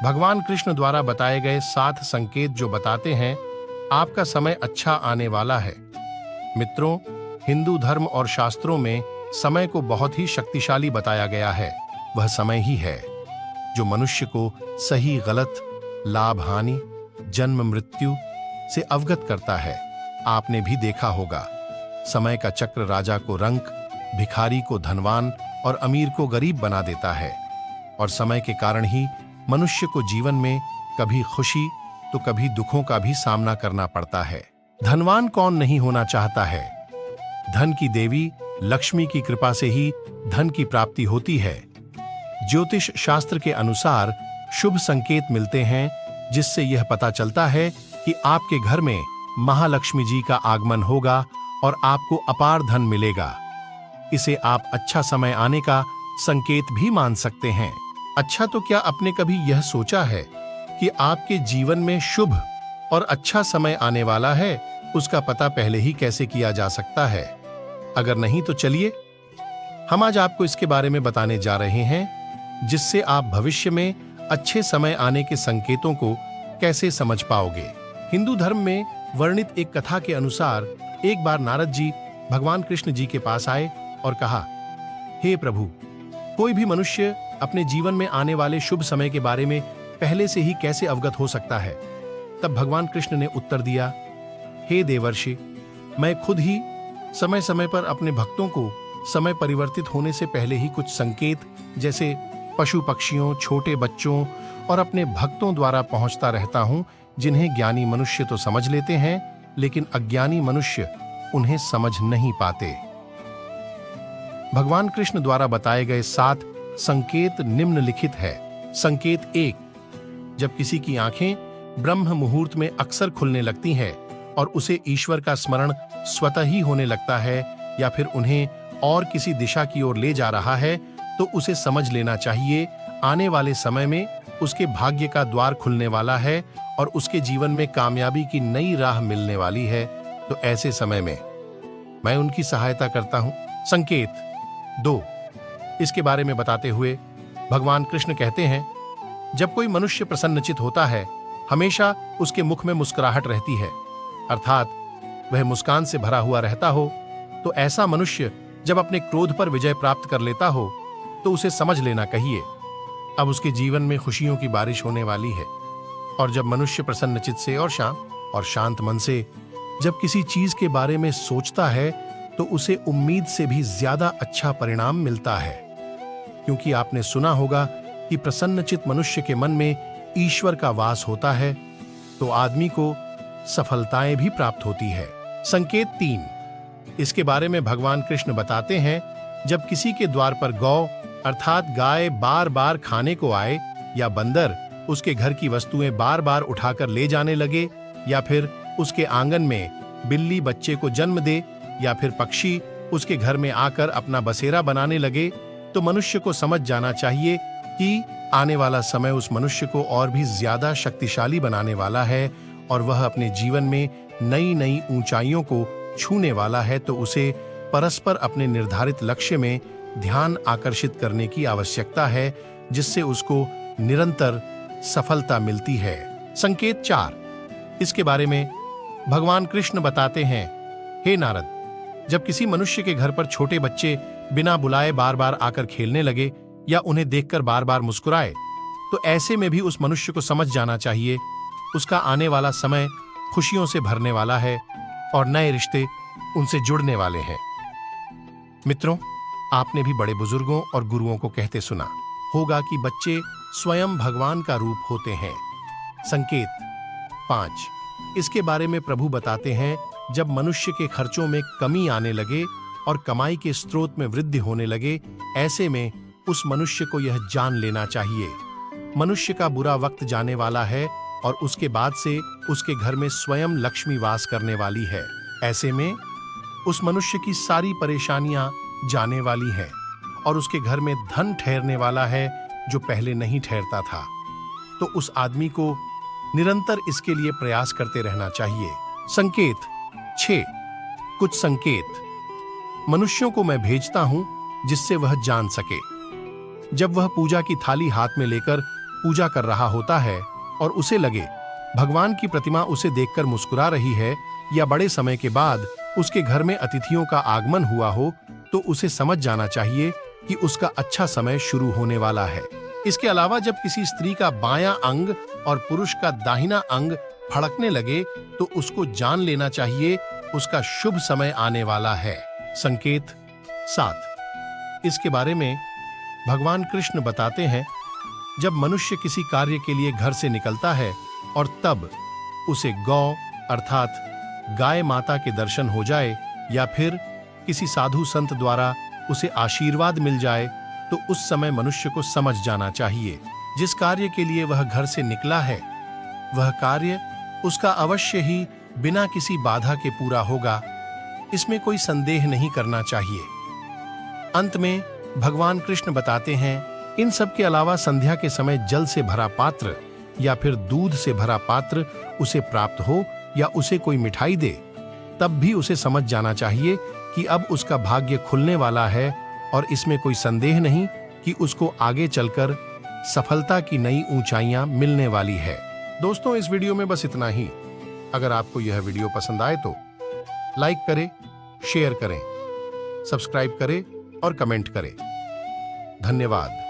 भगवान कृष्ण द्वारा बताए गए 7 संकेत जो बताते हैं आपका समय अच्छा आने वाला है। मित्रों, हिंदू धर्म और शास्त्रों में समय को बहुत ही शक्तिशाली बताया गया है। वह समय ही है जो मनुष्य को सही गलत, लाभ हानि, जन्म मृत्यु से अवगत करता है। आपने भी देखा होगा, समय का चक्र राजा को रंक, भिखारी को धनवान और अमीर को गरीब बना देता है। और समय के कारण ही मनुष्य को जीवन में कभी खुशी तो कभी दुखों का भी सामना करना पड़ता है। धनवान कौन नहीं होना चाहता है? धन की देवी लक्ष्मी की कृपा से ही धन की प्राप्ति होती है। ज्योतिष शास्त्र के अनुसार शुभ संकेत मिलते हैं जिससे यह पता चलता है कि आपके घर में महालक्ष्मी जी का आगमन होगा और आपको अपार धन मिलेगा। इसे आप अच्छा समय आने का संकेत भी मान सकते हैं। अच्छा, तो क्या आपने कभी यह सोचा है कि आपके जीवन में शुभ और अच्छा समय आने वाला है? उसका पता पहले ही कैसे किया जा सकता है? अगर नहीं तो चलिए हम आज आपको इसके बारे में बताने जा रहे हैं, जिससे आप भविष्य में अच्छे समय आने के संकेतों को कैसे समझ पाओगे। हिंदू धर्म में वर्णित एक कथा के अनुसार एक बार नारद जी भगवान कृष्ण जी के पास आए और कहा, हे प्रभु, कोई भी मनुष्य अपने जीवन में आने वाले शुभ समय के बारे में पहले से ही कैसे अवगत हो सकता है? तब भगवान कृष्ण ने उत्तर दिया, हे देवर्षि, मैं खुद ही समय समय पर अपने भक्तों को समय परिवर्तित होने से पहले ही कुछ संकेत, जैसे पशु पक्षियों, छोटे बच्चों और अपने भक्तों द्वारा पहुंचता रहता हूं, जिन्हें ज्ञानी मनुष्य तो समझ लेते हैं, लेकिन अज्ञानी मनुष्य उन्हें समझ नहीं पाते। भगवान कृष्ण द्वारा बताए गए 7 संकेत निम्नलिखित है। संकेत 1, जब किसी की आंखें ब्रह्म मुहूर्त में अक्सर खुलने लगती हैं और उसे ईश्वर का स्मरण स्वतः ही होने लगता है या फिर उन्हें और किसी दिशा की ओर ले जा रहा है, तो उसे समझ लेना चाहिए आने वाले समय में उसके भाग्य का द्वार खुलने वाला है और उसके जीवन में कामयाबी की नई राह मिलने वाली है। तो ऐसे समय में मैं उनकी सहायता करता हूं। संकेत 2, इसके बारे में बताते हुए भगवान कृष्ण कहते हैं, जब कोई मनुष्य प्रसन्नचित होता है, हमेशा उसके मुख में मुस्कुराहट रहती है, अर्थात वह मुस्कान से भरा हुआ रहता हो, तो ऐसा मनुष्य जब अपने क्रोध पर विजय प्राप्त कर लेता हो तो उसे समझ लेना कहिए अब उसके जीवन में खुशियों की बारिश होने वाली है। और जब मनुष्य प्रसन्नचित से और शांत मन से जब किसी चीज के बारे में सोचता है तो उसे उम्मीद से भी ज्यादा अच्छा परिणाम मिलता है, क्योंकि आपने सुना होगा कि प्रसन्नचित मनुष्य के मन में ईश्वर का वास होता है, तो आदमी को सफलताएं भी प्राप्त होती है। संकेत 3, इसके बारे में भगवान कृष्ण बताते हैं, जब किसी के द्वार पर गौ अर्थात गाय बार बार खाने को आए, या बंदर उसके घर की वस्तुएं बार बार उठाकर ले जाने लगे, या फिर उसके आंगन में बिल्ली बच्चे को जन्म दे, या फिर पक्षी उसके घर में आकर अपना बसेरा बनाने लगे, तो मनुष्य को समझ जाना चाहिए कि आने वाला समय उस मनुष्य को और भी ज्यादा शक्तिशाली बनाने वाला है और वह अपने जीवन में नई नई ऊंचाइयों को छूने वाला है। तो उसे परस्पर अपने निर्धारित लक्ष्य में ध्यान आकर्षित करने की आवश्यकता है, जिससे उसको निरंतर सफलता मिलती है। संकेत 4, इसके बारे में भगवान कृष्ण बताते हैं, हे नारद, जब किसी मनुष्य के घर पर छोटे बच्चे बिना बुलाए बार बार आकर खेलने लगे या उन्हें देखकर बार बार मुस्कुराए, तो ऐसे में भी उस मनुष्य को समझ जाना चाहिए उसका आने वाला समय खुशियों से भरने वाला है और नए रिश्ते उनसे जुड़ने वाले हैं। मित्रों, आपने भी बड़े बुजुर्गों और गुरुओं को कहते सुना होगा कि बच्चे स्वयं भगवान का रूप होते हैं। संकेत 5, इसके बारे में प्रभु बताते हैं, जब मनुष्य के खर्चों में कमी आने लगे और कमाई के स्रोत में वृद्धि होने लगे, ऐसे में उस मनुष्य को यह जान लेना चाहिए मनुष्य का बुरा वक्त जाने वाला है और उसके बाद से उसके घर में स्वयं लक्ष्मी वास करने वाली है। ऐसे में उस मनुष्य की सारी परेशानियां जाने वाली हैं और उसके घर में धन ठहरने वाला है जो पहले नहीं ठहरता था। तो उस आदमी को निरंतर इसके लिए प्रयास करते रहना चाहिए। संकेत 6, कुछ संकेत मनुष्यों को मैं भेजता हूं जिससे वह जान सके। जब वह पूजा की थाली हाथ में लेकर पूजा कर रहा होता है और उसे लगे भगवान की प्रतिमा उसे देखकर मुस्कुरा रही है, या बड़े समय के बाद उसके घर में अतिथियों का आगमन हुआ हो, तो उसे समझ जाना चाहिए कि उसका अच्छा समय शुरू होने वाला है। इसके अलावा जब किसी स्त्री का बायां अंग और पुरुष का दाहिना अंग फड़कने लगे, तो उसको जान लेना चाहिए उसका शुभ समय आने वाला है। संकेत 7। इसके बारे में भगवान कृष्ण बताते हैं, जब मनुष्य किसी कार्य के लिए घर से निकलता है और तब उसे गौ अर्थात गाय माता के दर्शन हो जाए, या फिर किसी साधु संत द्वारा उसे आशीर्वाद मिल जाए, तो उस समय मनुष्य को समझ जाना चाहिए जिस कार्य के लिए वह घर से निकला है वह कार्य उसका अवश्य ही बिना किसी बाधा के पूरा होगा। इसमें कोई संदेह नहीं करना चाहिए। अंत में भगवान कृष्ण बताते हैं, इन सब के अलावा संध्या के समय जल से भरा पात्र या फिर दूध से भरा पात्र उसे प्राप्त हो, या उसे कोई मिठाई दे, तब भी उसे समझ जाना चाहिए कि अब उसका भाग्य खुलने वाला है, और इसमें कोई संदेह नहीं कि उसको आगे चलकर सफलता की नई ऊंचाइयां मिलने वाली है। दोस्तों, इस वीडियो में बस इतना ही। अगर आपको यह वीडियो पसंद आए तो लाइक करें, शेयर करें, सब्सक्राइब करें और कमेंट करें। धन्यवाद।